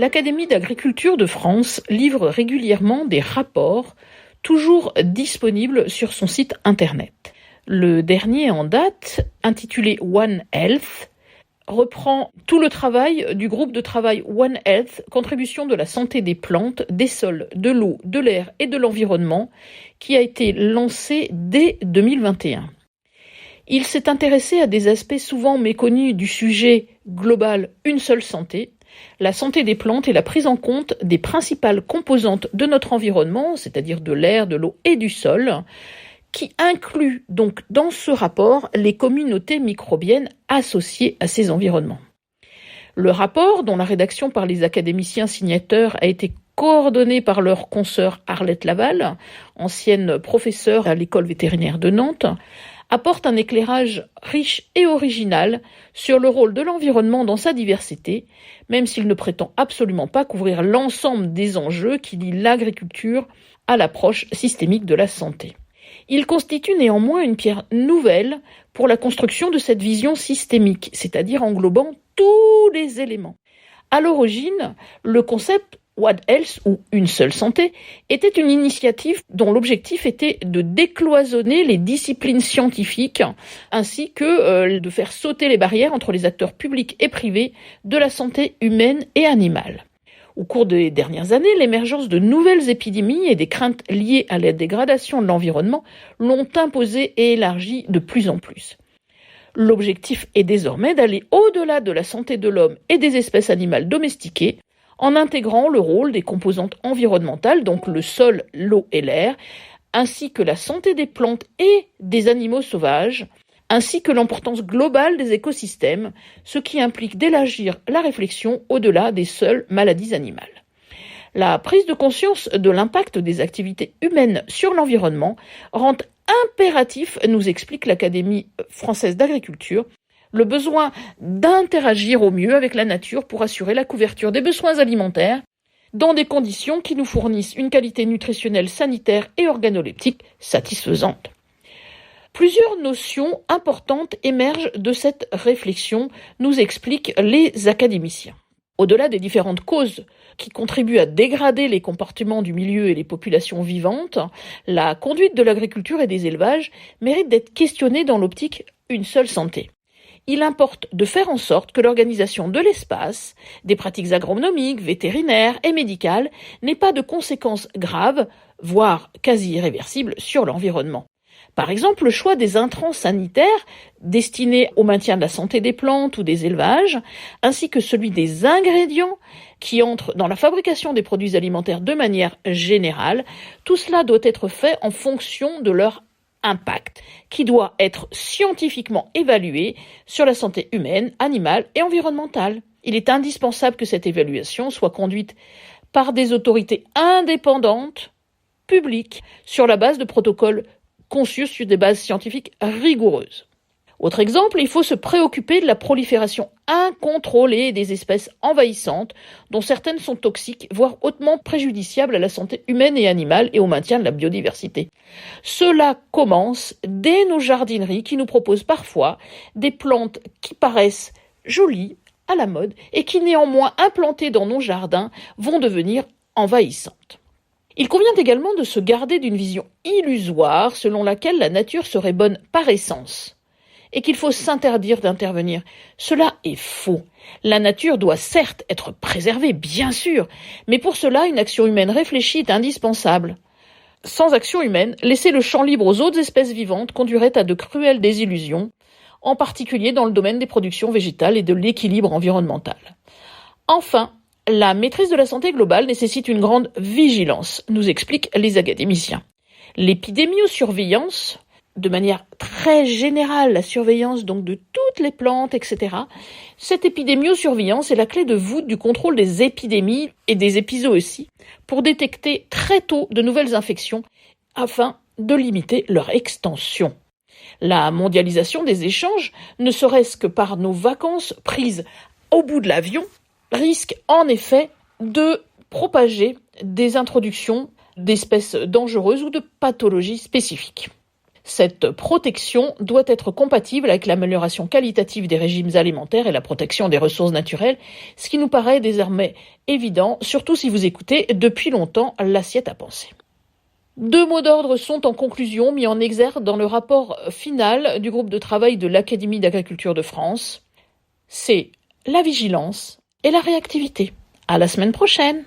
l'Académie d'agriculture de France livre régulièrement des rapports, toujours disponibles sur son site internet. Le dernier en date, intitulé One Health, reprend tout le travail du groupe de travail One Health, contribution de la santé des plantes, des sols, de l'eau, de l'air et de l'environnement, qui a été lancé dès 2021. Il s'est intéressé à des aspects souvent méconnus du sujet global Une seule santé, la santé des plantes et la prise en compte des principales composantes de notre environnement, c'est-à-dire de l'air, de l'eau et du sol, qui inclut donc dans ce rapport les communautés microbiennes associées à ces environnements. Le rapport, dont la rédaction par les académiciens signataires a été coordonnée par leur consoeur Arlette Laval, ancienne professeure à l'école vétérinaire de Nantes, apporte un éclairage riche et original sur le rôle de l'environnement dans sa diversité, même s'il ne prétend absolument pas couvrir l'ensemble des enjeux qui lient l'agriculture à l'approche systémique de la santé. Il constitue néanmoins une pierre nouvelle pour la construction de cette vision systémique, c'est-à-dire englobant tous les éléments. À l'origine, le concept One Health, ou Une seule santé, était une initiative dont l'objectif était de décloisonner les disciplines scientifiques ainsi que de faire sauter les barrières entre les acteurs publics et privés de la santé humaine et animale. Au cours des dernières années, l'émergence de nouvelles épidémies et des craintes liées à la dégradation de l'environnement l'ont imposé et élargi de plus en plus. L'objectif est désormais d'aller au-delà de la santé de l'homme et des espèces animales domestiquées en intégrant le rôle des composantes environnementales, donc le sol, l'eau et l'air, ainsi que la santé des plantes et des animaux sauvages, ainsi que l'importance globale des écosystèmes, ce qui implique d'élargir la réflexion au-delà des seules maladies animales. La prise de conscience de l'impact des activités humaines sur l'environnement rend impératif, nous explique l'Académie française d'agriculture, le besoin d'interagir au mieux avec la nature pour assurer la couverture des besoins alimentaires dans des conditions qui nous fournissent une qualité nutritionnelle, sanitaire et organoleptique satisfaisante. Plusieurs notions importantes émergent de cette réflexion, nous expliquent les académiciens. Au-delà des différentes causes qui contribuent à dégrader les comportements du milieu et les populations vivantes, la conduite de l'agriculture et des élevages mérite d'être questionnée dans l'optique Une seule santé. Il importe de faire en sorte que l'organisation de l'espace, des pratiques agronomiques, vétérinaires et médicales n'ait pas de conséquences graves, voire quasi irréversibles, sur l'environnement. Par exemple, le choix des intrants sanitaires destinés au maintien de la santé des plantes ou des élevages, ainsi que celui des ingrédients qui entrent dans la fabrication des produits alimentaires de manière générale, tout cela doit être fait en fonction de leur impact, qui doit être scientifiquement évalué sur la santé humaine, animale et environnementale. Il est indispensable que cette évaluation soit conduite par des autorités indépendantes, publiques, sur la base de protocoles conçus sur des bases scientifiques rigoureuses. Autre exemple, il faut se préoccuper de la prolifération incontrôlée des espèces envahissantes, dont certaines sont toxiques, voire hautement préjudiciables à la santé humaine et animale et au maintien de la biodiversité. Cela commence dès nos jardineries qui nous proposent parfois des plantes qui paraissent jolies, à la mode, et qui néanmoins implantées dans nos jardins vont devenir envahissantes. Il convient également de se garder d'une vision illusoire selon laquelle la nature serait bonne par essence et qu'il faut s'interdire d'intervenir. Cela est faux. La nature doit certes être préservée, bien sûr, mais pour cela, une action humaine réfléchie est indispensable. Sans action humaine, laisser le champ libre aux autres espèces vivantes conduirait à de cruelles désillusions, en particulier dans le domaine des productions végétales et de l'équilibre environnemental. Enfin, la maîtrise de la santé globale nécessite une grande vigilance, nous expliquent les académiciens. L'épidémiosurveillance, de manière très générale, la surveillance donc de toutes les plantes, etc. Cette épidémiosurveillance est la clé de voûte du contrôle des épidémies et des épizooties pour détecter très tôt de nouvelles infections afin de limiter leur extension. La mondialisation des échanges, ne serait-ce que par nos vacances prises au bout de l'avion, risque en effet de propager des introductions d'espèces dangereuses ou de pathologies spécifiques. Cette protection doit être compatible avec l'amélioration qualitative des régimes alimentaires et la protection des ressources naturelles, ce qui nous paraît désormais évident, surtout si vous écoutez depuis longtemps l'assiette à penser. 2 mots d'ordre sont en conclusion mis en exergue dans le rapport final du groupe de travail de l'Académie d'agriculture de France. C'est la vigilance et la réactivité. À la semaine prochaine!